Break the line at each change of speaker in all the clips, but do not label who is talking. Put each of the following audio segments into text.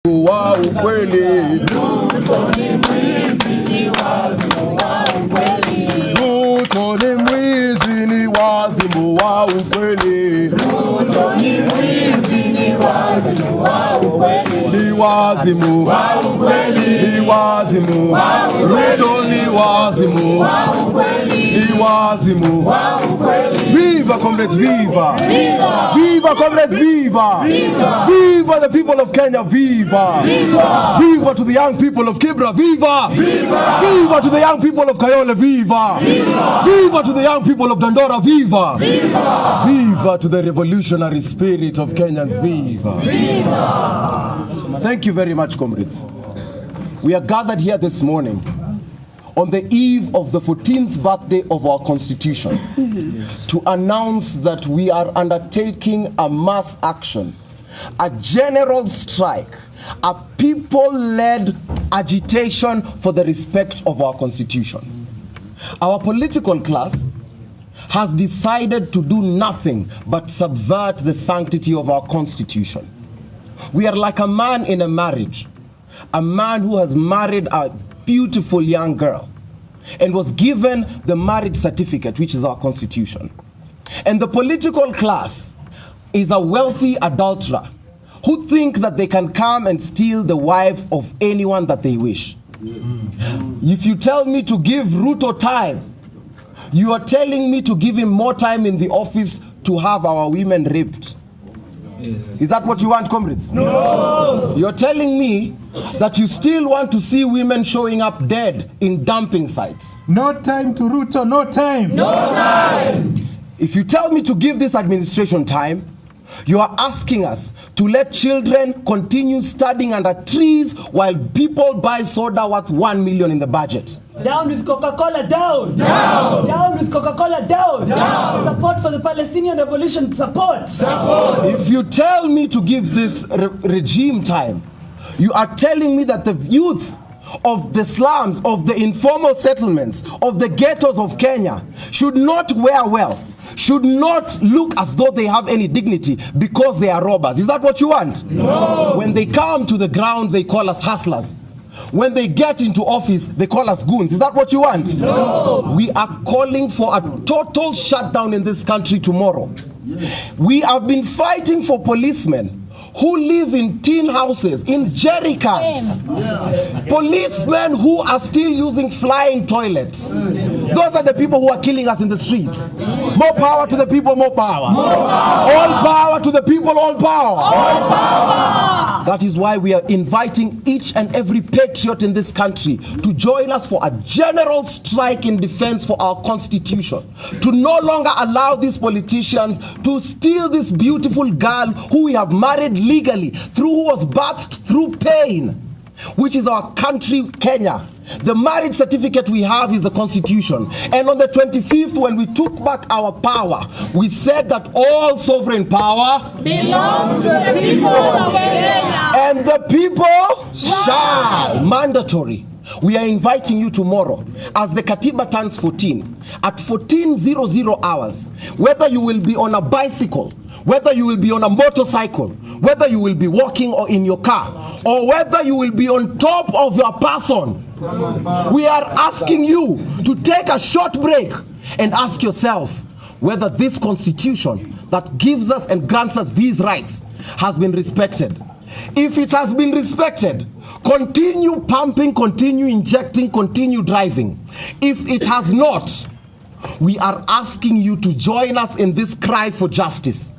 Wa ukweli.
Ruto ni mwizi ni wazimu wa ukweli.
Ruto ni mwizi ni wazimu wa ukweli.
Ruto ni mwizi ni wazimu wa ukweli.
Ni wazimu
wa ukweli.
Ni wazimu
wa ukweli.
Ruto ni wazimu
wa ukweli.
Ni wazimu
wa ukweli.
Viva comrades, viva!
Viva!
Viva comrades, viva!
Viva!
Viva the people of Kenya, viva!
Viva!
Viva to the young people of Kibra, viva!
Viva!
Viva to the young people of Kayole, viva!
Viva!
Viva to the young people of Dandora, viva!
Viva!
Viva to the revolutionary spirit of Kenyans, viva!
Viva!
Thank you very much, comrades. We are gathered here this morning on the eve of the 14th birthday of our Constitution to announce that we are undertaking a mass action, a general strike, a people-led agitation for the respect of our Constitution. Our political class has decided to do nothing but subvert the sanctity of our Constitution. We are like a man in a marriage, a man who has married a beautiful young girl and was given the marriage certificate, which is our Constitution. And the political class is a wealthy adulterer who think that they can come and steal the wife of anyone that they wish. If you tell me to give Ruto time, you are telling me to give him more time in the office to have our women raped. Yes. Is that what you want, comrades? No! You're telling me that you still want to see women showing up dead in dumping sites.
No time to Ruto, no time!
No time!
If you tell me to give this administration time, you are asking us to let children continue studying under trees while people buy soda worth 1 million in the budget.
Down with Coca-Cola, down!
Down!
Down with Coca-Cola, down!
Down!
Support for the Palestinian revolution, support!
Support!
If you tell me to give this regime time, you are telling me that the youth of the slums, of the informal settlements, of the ghettos of Kenya should not wear well, should not look as though they have any dignity because they are robbers. Is that what you want?
No!
When they come to the ground, they call us hustlers. When they get into office, they call us goons. Is that what you want?
No!
We are calling for a total shutdown in this country tomorrow. We have been fighting for policemen who live in tin houses, in jerry cans. Policemen who are still using flying toilets. Those are the people who are killing us in the streets. More power to the people, more power.
More power.
All power to the people, all power.
All power.
That is why we are inviting each and every patriot in this country to join us for a general strike in defense for our Constitution. To no longer allow these politicians to steal this beautiful girl who we have married legally, who was birthed through pain, which is our country, Kenya. The marriage certificate we have is the Constitution. And on the 25th, when we took back our power, we said that all sovereign power
belongs to the people of Kenya.
And the people shall. Mandatory. We are inviting you tomorrow as the Katiba turns 14 at 14:00 hours, whether you will be on a bicycle, whether you will be on a motorcycle, whether you will be walking or in your car, or whether you will be on top of your person. We are asking you to take a short break and ask yourself whether this Constitution that gives us and grants us these rights has been respected. If it has been respected, continue pumping, continue injecting, continue driving. If it has not, we are asking you to join us in this cry for justice.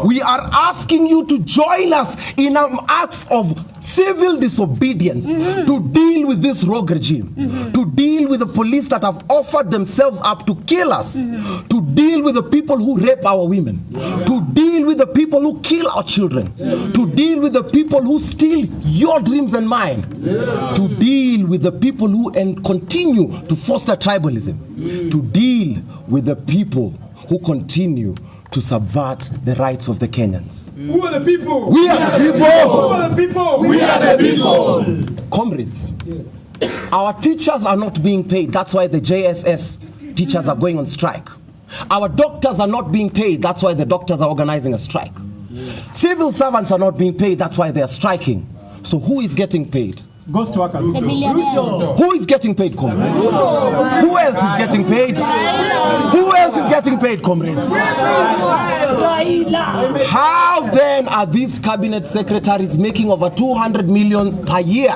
We are asking you to join us in an act of civil disobedience to deal with this rogue regime, to deal with the police that have offered themselves up to kill us, to deal with the people who rape our women, to deal with the people who kill our children, to deal with the people who steal your dreams and mine, to deal with the people who continue to foster tribalism, to deal with the people who continue to subvert the rights of the Kenyans.
Who are the people?
We are the people.
Who are the people?
We are the people.
Comrades, our teachers are not being paid. That's why the JSS teachers are going on strike. Our doctors are not being paid. That's why the doctors are organizing a strike. Civil servants are not being paid. That's why they are striking. So who is getting paid?
Ghost workers.
Ruto.
Who is getting paid, comrades? Who else is getting paid? Who else is getting paid, comrades?
Raila.
How then are these cabinet secretaries making over 200 million per year?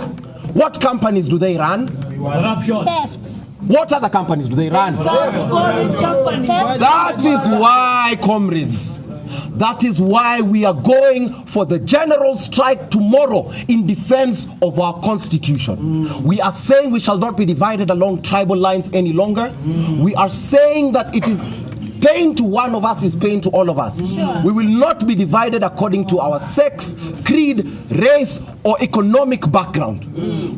What companies do they run?
Corruption.
Theft.
What other companies do they run?
Some foreign companies.
That is why, comrades, that is why we are going for the general strike tomorrow in defense of our constitution. We are saying we shall not be divided along tribal lines any longer. We are saying that it is pain to one of us is pain to all of us.
Sure.
We will not be divided according to our sex, creed, race, or economic background.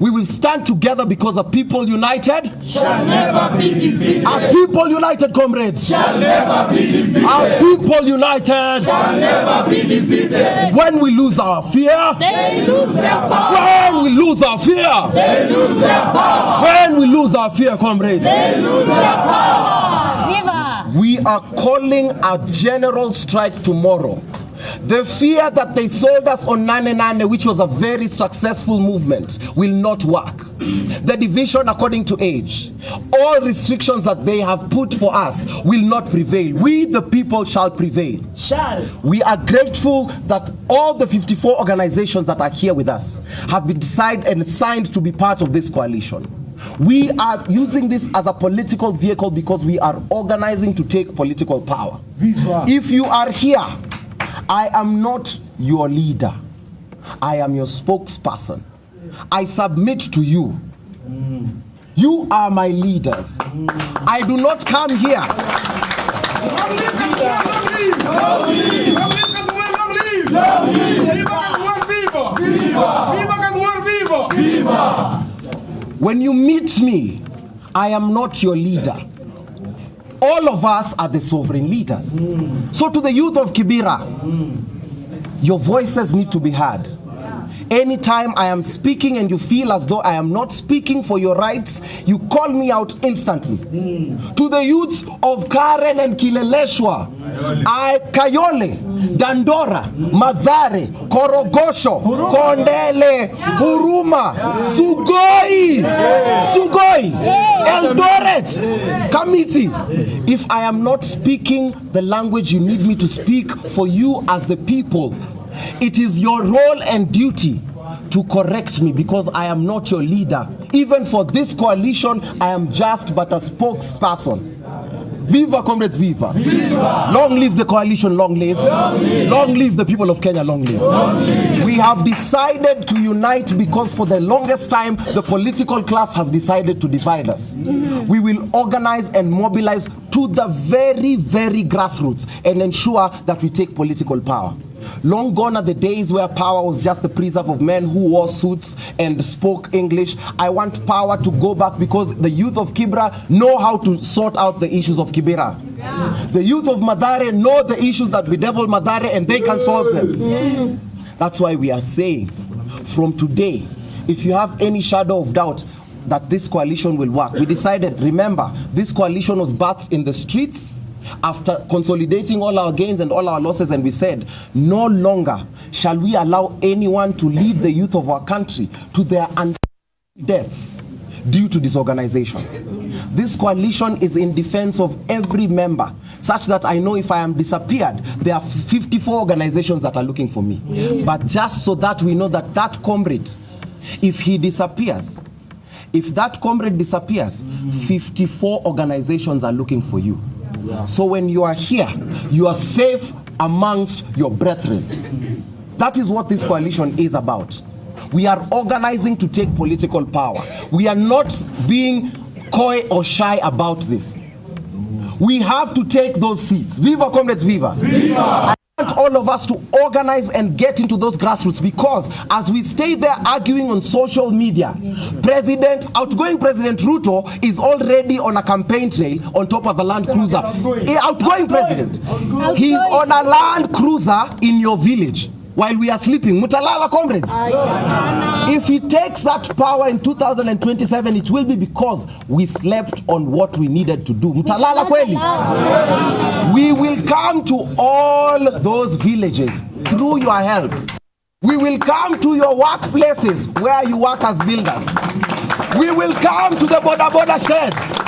We will stand together because a people united
Shall never be defeated.
are people united, comrades.
Shall never be defeated.
Are people united.
Shall never be defeated.
When we lose our fear,
They lose their power.
when we lose our fear,
They lose their power.
when we lose our fear, comrades,
They lose their power.
Viva.
we are calling a general strike tomorrow. The fear that they sold us on Nane Nane, which was a very successful movement, will not work. The division according to age, all restrictions that they have put for us will not prevail. We, the people, shall prevail.
Shall.
We are grateful that all the 54 organizations that are here with us have been decided and signed to be part of this coalition. We are using this as a political vehicle because we are organizing to take political power. If you are here, I am not your leader. I am your spokesperson. I submit to you. You are my leaders. I do not come here. When you meet me, I am not your leader. All of us are the sovereign leaders. So to the youth of Kibera, your voices need to be heard. Anytime I am speaking and you feel as though I am not speaking for your rights, you call me out instantly. To the youths of Karen and Kileleshwa, Kayole, Dandora, Madhare, Korogosho, Kondele, Huruma, Sugoi, Eldoret, Kamiti. If I am not speaking the language you need me to speak for you as the people, it is your role and duty to correct me because I am not your leader. Even for this coalition, I am just but a spokesperson. Viva, comrades, viva. Viva. Long live the coalition, long live. Long live the people of Kenya, long live. We have decided to unite because for the longest time, the political class has decided to divide us. We will organize and mobilize to the very, very grassroots and ensure that we take political power. Long gone are the days where power was just the preserve of men who wore suits and spoke English. I want power to go back because the youth of Kibera know how to sort out the issues of Kibera. The youth of Madare know the issues that bedevil Madare and they can solve them. That's why we are saying from today, if you have any shadow of doubt that this coalition will work, we decided, remember, this coalition was birthed in the streets after consolidating all our gains and all our losses, and we said, no longer shall we allow anyone to lead the youth of our country to their deaths due to disorganization. This coalition is in defense of every member, such that I know if I am disappeared, there are 54 organizations that are looking for me. But just so that we know that that comrade, if he disappears, if that comrade disappears, 54 organizations are looking for you. So when you are here, you are safe amongst your brethren. That is what this coalition is about. We are organizing to take political power. We are not being coy or shy about this. We have to take those seats. Viva, comrades, viva. Viva. I want all of us to organize and get into those grassroots because as we stay there arguing on social media, outgoing President Ruto is already on a campaign trail on top of a Land Cruiser. Outgoing President. He's on a Land Cruiser in your village while we are sleeping. Mutalala, comrades. If he takes that power in 2027, it will be because we slept on what we needed to do. Mutalala kweli. We will come to all those villages through your help. We will come to your workplaces where you work as builders. We will come to the border sheds.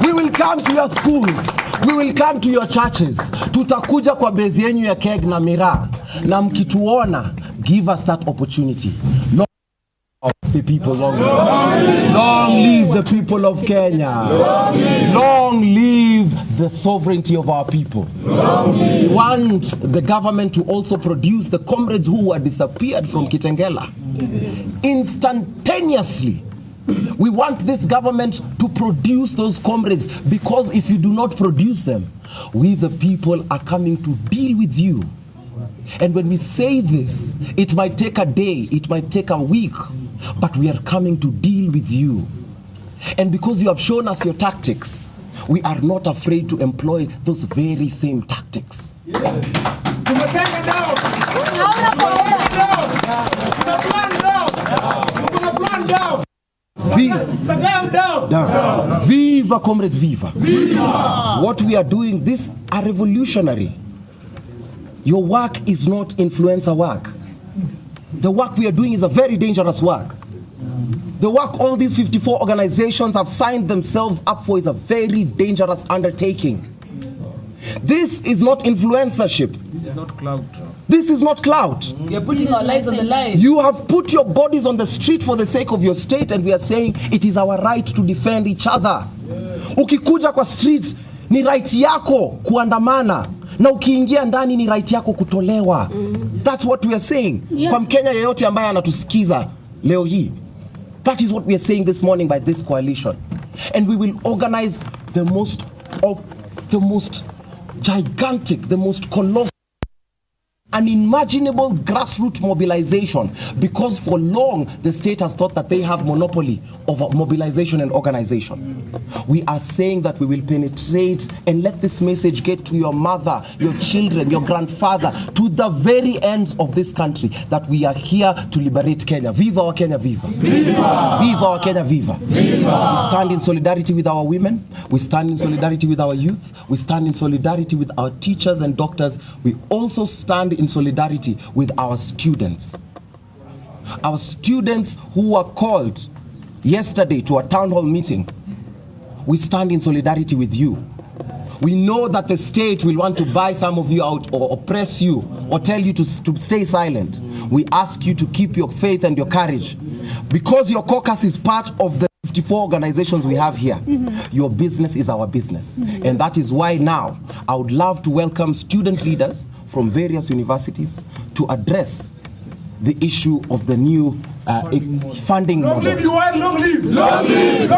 We will come to your schools. We will come to your churches. Tutakuja kwa bezi yenyu ya keg na miraa. Na mkituona, give us that opportunity. Long live the people, long live the people of Kenya. Long live the sovereignty of our people. We want the government to also produce the comrades who were disappeared from Kitengela instantaneously. We want this government to produce those comrades, because if you do not produce them, we the people are coming to deal with you. And when we say this, it might take a day, it might take a week, but we are coming to deal with you. And because you have shown us your tactics, we are not afraid to employ those very same tactics. Viva, comrades, viva. What we are doing, this are revolutionary. Your work is not influencer work. The work we are doing is a very dangerous work. The work all these 54 organizations have signed themselves up for is a very dangerous undertaking. This is not influencership.
This is not clout.
This is not clout.
We are putting our lives on the line.
You have put your bodies on the street for the sake of your state, and we are saying it is our right to defend each other. Ukikuja kwa street, ni right yako kuandamana. Na ukiingia ndani ni right yako kutolewa. That's what we are saying. Kwa Mkenya yeyote ambaye anatusikiza leo hii. That is what we are saying this morning by this coalition. And we will organize the most gigantic, the most colossal, unimaginable grassroots mobilization, because for long the state has thought that they have monopoly over mobilization and organization. We are saying that we will penetrate and let this message get to your mother, your children, your grandfather, to the very ends of this country, that we are here to liberate Kenya. Viva our Kenya, viva. Viva! Viva our Kenya, viva. Viva! We stand in solidarity with our women. We stand in solidarity with our youth. We stand in solidarity with our teachers and doctors. We also stand in solidarity with our students. Our students who were called yesterday to a town hall meeting. We stand in solidarity with you. We know that the state will want to buy some of you out or oppress you or tell you to stay silent. We ask you to keep your faith and your courage, because your caucus is part of the 54 organizations we have here. Your business is our business. And that is why now I would love to welcome student leaders from various universities to address the issue of the new funding model.
Long live! Long live!